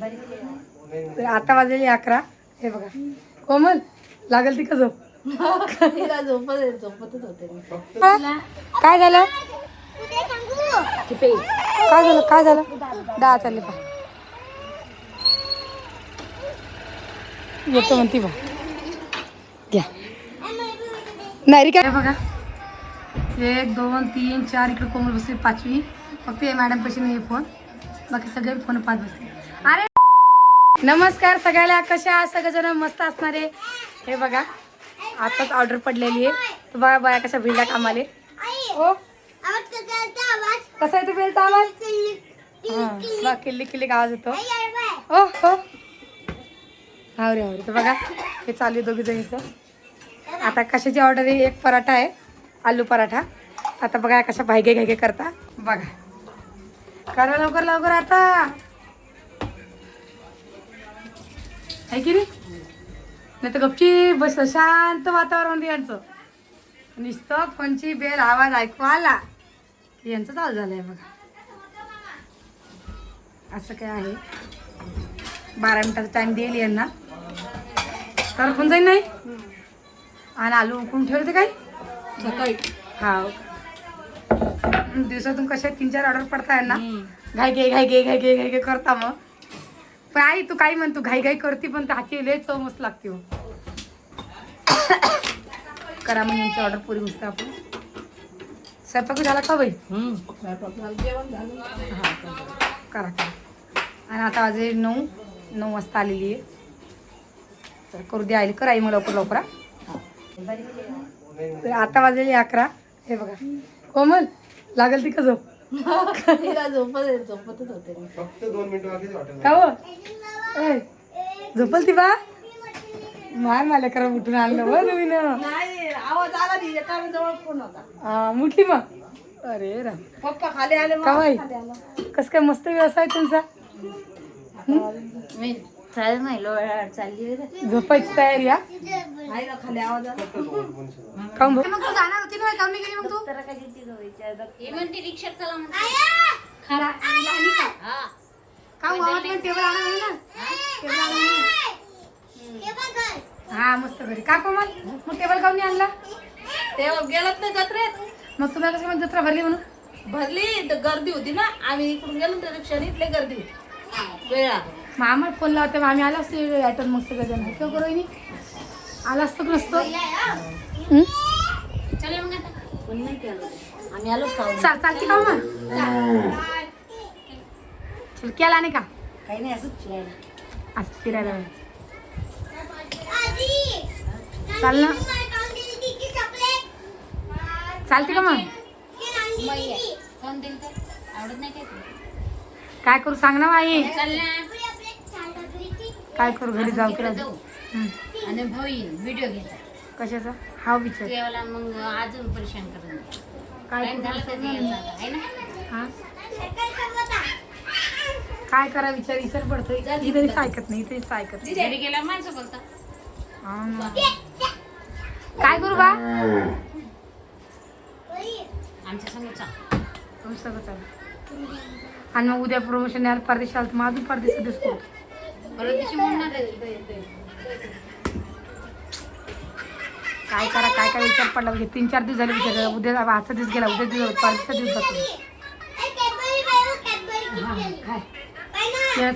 तर आता वाजलेली 11. हे बघा कोमल लागल ती का झोप? झोपतच होते. काय झालं काय झालं काय झालं? दहा चालले पा येतो म्हणती बा घ्या नाही रे काय बघा 1 2 3 4 इकडे कोमल बसली 5वी. फक्त हे मॅडम पैसे नाही फोन बाकी सगळे फोन पाच बसले. अरे नमस्कार सगळ्याला कशा आहात? सगळेजण मस्त असणारे. हे बघा आताच ऑर्डर पडलेली आहे. तर बघा बाया कशा भिडल्या कामाले. हो कसा आहे तू बेलचा आवाज? हा किल्ली किल्ली आवाज येतो. हो हो हावरे हावरे. तर बघा हे चालू आहे दोघी जणीचं. आता कशाची ऑर्डर आहे? एक पराठा आहे आलू पराठा. आता बघा कशा भाईगे घाईगे करता. बघा करा लवकर लवकर आता आहे की नाही तर गपची बस. शांत वातावरण यांचं नुसतं फोनची बेल आवाज ऐकू आला यांचं चालू झालंय बघा. असं काय आहे 12 मिनिटाचा टाइम देईल यांना तर पण जाईल नाही. आणि आलू उकळून ठेवले काय सकाळी हा दिवसातून कशा 3-4 ऑर्डर पडताय ना. घाई घाई करता. मग पण आई तू काही म्हण तू घाई घाई करते पण हाची लय चव मस्त लागते हो. करा मग यांची ऑर्डर पुरी मस्त. आपण स्वयंपाक झाला का बाई? करा करा. आणि आता वाजे 9 वाजता आलेली आहे. तर करू द्या आली करा आई मग लवकर लवकर. तर आता वाजलेली 11. हे बघा कोमल लागल ती का झोप? झोपतच होते. फक्त 2 मिनिटं आधीच वाटेल. का हो झोपल ती बा माय मला करा उठून आणलं हो तुम्ही ना. नाही आवाज आला नाही. एका जवळ फोन होता. हा मुठली मग. अरे राम पप्पा खाली आले. का बाई कस काय मस्त व्यवसाय तुमचा. मी चालेल नाही लोळाड चालली झोपायची तयारी हा आहे ना. खाली आवाज आला. काऊन मग तू जाणार होती ना काऊन गेली मग तू? रिक्षात चला टेबल आणा ना. हा मस्त घरी का कोमल मग टेबल काऊन नाही आणला? तेव्हा गेलत नाही जत्रेत. मग तुम्हाला कसं मग जत्रा भरली म्हणून? भरली तर गर्दी होती ना. आम्ही इकडून गेलो तर रिक्षाने इथले गर्दी होती. वेळा मग आम्हाला फोन लावते मग आम्ही आलो असतो ॲटन मग सगळं जण किंवा करू नाही आला असतो की नसतो. आम्ही आलोच खाऊ. चालते का मग चल केला नाही का काही नाही असंच फिरायला. असं फिरायला चाल ना. चालते का मग? आवडत नाही काय करू सांग ना आई. काय काय करू घरी जाऊ की जाऊ आणि भाऊ व्हिडिओ घ्यायचा कशाचा हा विचार देवाला मग अजून परेशान करून काय टाइम झाला तर आहे ना. हा काय करा विचार विचार पडतोय. इथेच ऐकत नाही इथेच ऐकत नाही. घरी गेला माणसं बोलता. हा ना. काय करू बा आमच्या संगचा सगळं चालू. आणि मग उद्या प्रमोशन यार परदेश आलं तर मग अजून परदेश दिवस करू. परत दिवशी म्हणणार काय करा काय काय विचार पडला म्हणजे 3-4 दिवस झाले विचार. उद्या आजचा दिवस गेला उद्या दिवस परदेशचा दिवस जातो.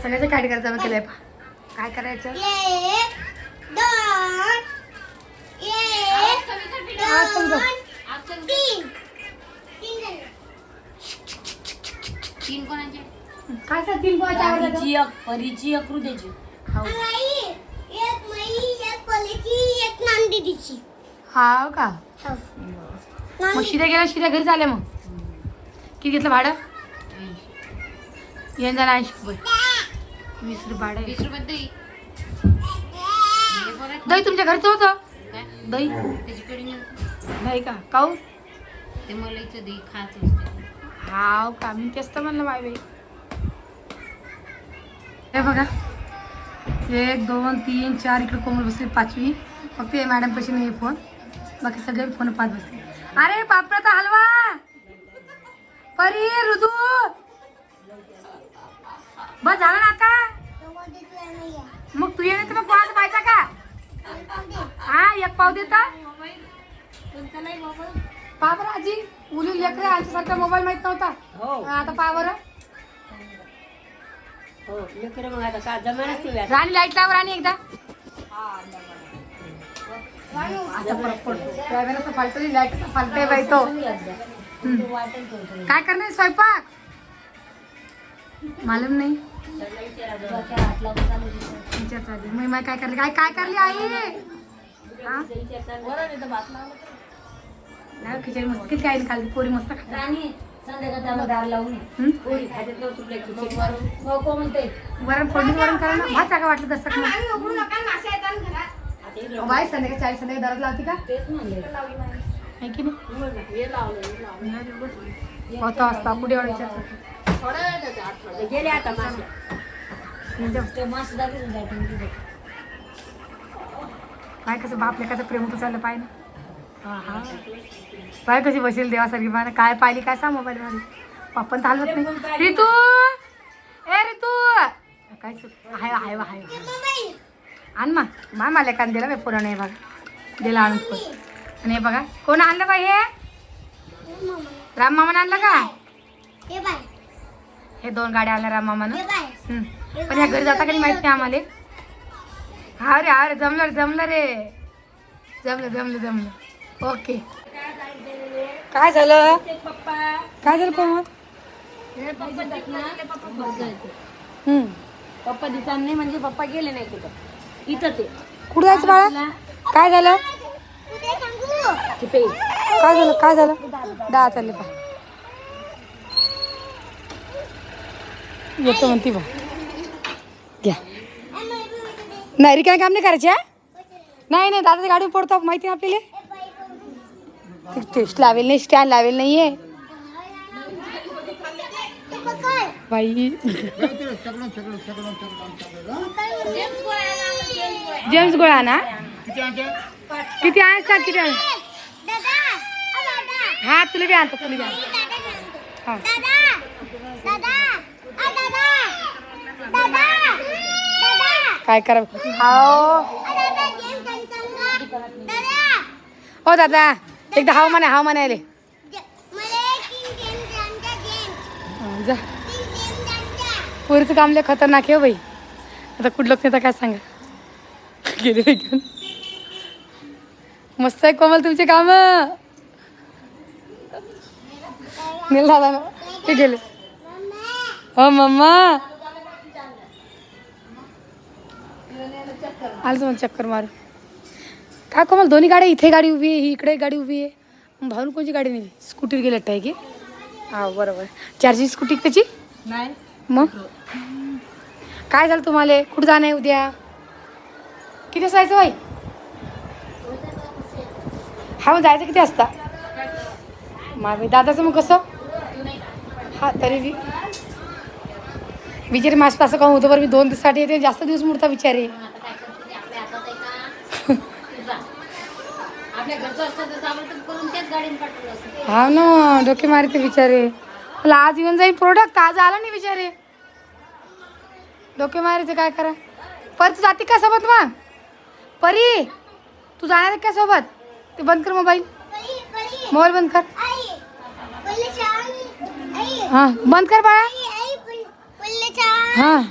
सगळ्याच्या काय करायचं आम्ही केलंय. काय करायचं तीन कोणाचे काय सांग 3 कोणाच्या परीची अक्रूद्याची खाऊ दीदीची हा का. मग शिऱ्या गेला शिऱ्या घरी झाल्या मग किती घेतलं भाडं? येऊन जाणार 80 रुपये 20 रुपये भाडं. 20 रुपये दही दही तुमच्या घरचं होतं काय दही त्याची कडी नाही का काऊ ते मलाईचं दही खायचं असते. हाव का मी तेच तर म्हणलं माय बाई. हे बघा 1 2 3 4 इकडे कोमल बसली 5वी. फक्त हे मॅडम पैसे नाही फोन बाकी सगळे फोन पाच बसले. अरे पापडाचा हलवा परी ऋतू बस झाला ना आता. ये तुम्ही पोहा पाहिजे का? हा एक पाव देता पा बरं आजी उली लेकरं आमच्यासारखा मोबाईल माहित नव्हता हो आता पा बरं हो लेकरं मग आता का जमानाच ठेवूया. राणी लाईट लावर आणि एकदा आता फरक पडतो त्यावेळेला फालतोय लाईट फालतोय बाई तो काय करणार स्वयंपाक मालूम नाही विचार चालू मी माय काय करली काय करली आई हा नाही खिचडी मस्त किती आई खाल्ली पोरी मस्त खाल्ली वरण फोडणी वरण करा ना भात टाका वाटलं तसं बाई संध्याकाळी 40 संध्याकाळी दरद लावती का आहे की नाही होता असता कुठे गेले आता काय कसं बाप लेकाचं प्रेम होतं चाललं पाय ना हा पाय कशी बसेल देवासारखी पाय काय पाहिली काय सांग मोबाईल मध्ये पप्पा तर हलवत नाही रितू ए रितू काय हाय हाय हाय आण मा मा मला कान दिला बाई पुरा नाही बघा दिला आणून फोन आणि हे बघा कोण आणलं बाई हे राम मामानं आणलं का हे 2 गाड्या आणल्या राम मामानं पण या घरी जाता कधी माहित नाही आम्हाला हा रे जमलं रे जमलं ओके काय झालं कोमल पप्पा दिसा नाही म्हणजे पप्पा गेले नाही कुठं इथं ते कुठं जायचं बाळा काय झालं दहा चालले पा येतो म्हणती बा घ्या नाही काय काम नाही करायचे नाही दादाच्या गाडी पडतो माहिती ना आपल्याला टेस्ट लावेल नाही स्टँड लावेल नाहीये बाई जेम्स गोळा ना किती आहे सांग किती आहे हा तुला बी आणतो हा काय करा हो दादा एकदा हाव म्हणायले जा पोरीचं काम लय खतरनाक आहे बाई आता कुठलं नाही तर काय सांगा गेले घेऊन मस्त आहे कोमल तुमचे काम नील दादा ना ते गेले हो मम्मा आलं तुम्हाला चक्कर मारू काय कोमल दोन्ही गाड्या इथे गाडी उभी आहे ही इकडे गाडी उभी आहे भाऊन कोणची गाडी नेली स्कूटीवर गेले आहे की हा बरोबर चार्जिंग स्कूटी त्याची नाही मग काय झालं तुम्हाला कुठं जाणं आहे उद्या किती वाजता जायचं बाई हा मग जायचं किती वाजता मामी दादाचं मग कसं हा तरी विचारे माझं असं काम होतं बरं मी 2 दिवसासाठी येते जास्त दिवस मुडता विचारे हा ना डोके मारते विचारे मला आज येऊन जाईल प्रोडक्ट आज आला नाही विचारे डोके मारायचे काय करा परत जाते का सोबत मग परी तू जाणार आहे का सोबत ते बंद कर मोबाईल बंद कर हां बंद कर बाळा हां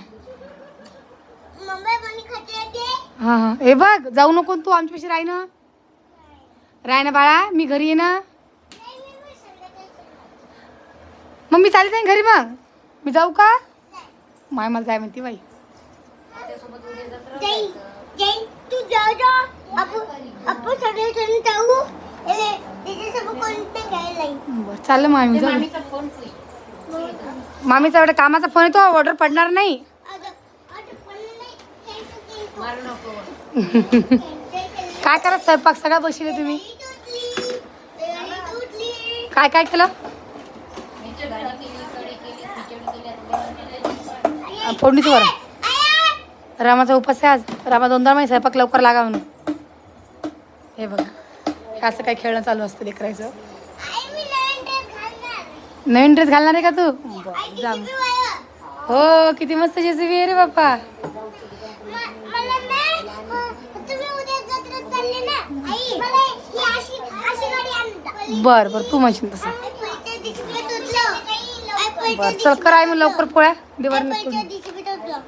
हां हां हे बघ जाऊ नको तू आमच्यापाशी राह ना बाळा मी घरी ये ना मग मी चालत आहे घरी मग मी जाऊ का माय मला जाय म्हणते बाई बरं चाललं मामी जाऊ मामीचा एवढा कामाचा फोन येतो ऑर्डर पडणार नाही काय करा स्वयंपाक सगळा बसले तुम्ही काय काय केलं फोडणीचं वरण रामाचा उपास आहे आज रामा 2 महिने स्वयंपाक लवकर लागा म्हणून हे बघा हे असं काय खेळणं चालू असतं लेकरायचं नवीन ड्रेस घालणार आहे का तू जा हो किती मस्त जेसीबी आहे रे बाप्पा बर बर तू म्हणशील तसं बर चल कराय मग लवकर पोळ्या देवर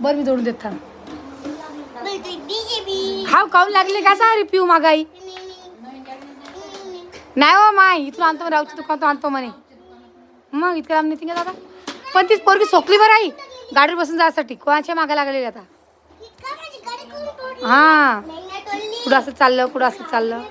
बरं मी जोडून देत थांब खाऊ खाऊ लागले का सारी पिऊ मागाई नाही हो माय इथून आणतो राहूची दुकान तो आणतो म्हणे मग इतकं लांब नाही दादा पण तीच पोरगी सोकली बरं आई गाडीवर बसून जायसाठी कोणाच्या मागा लागलेली आता हा कुठं असं चाललं कुठं असं चाललं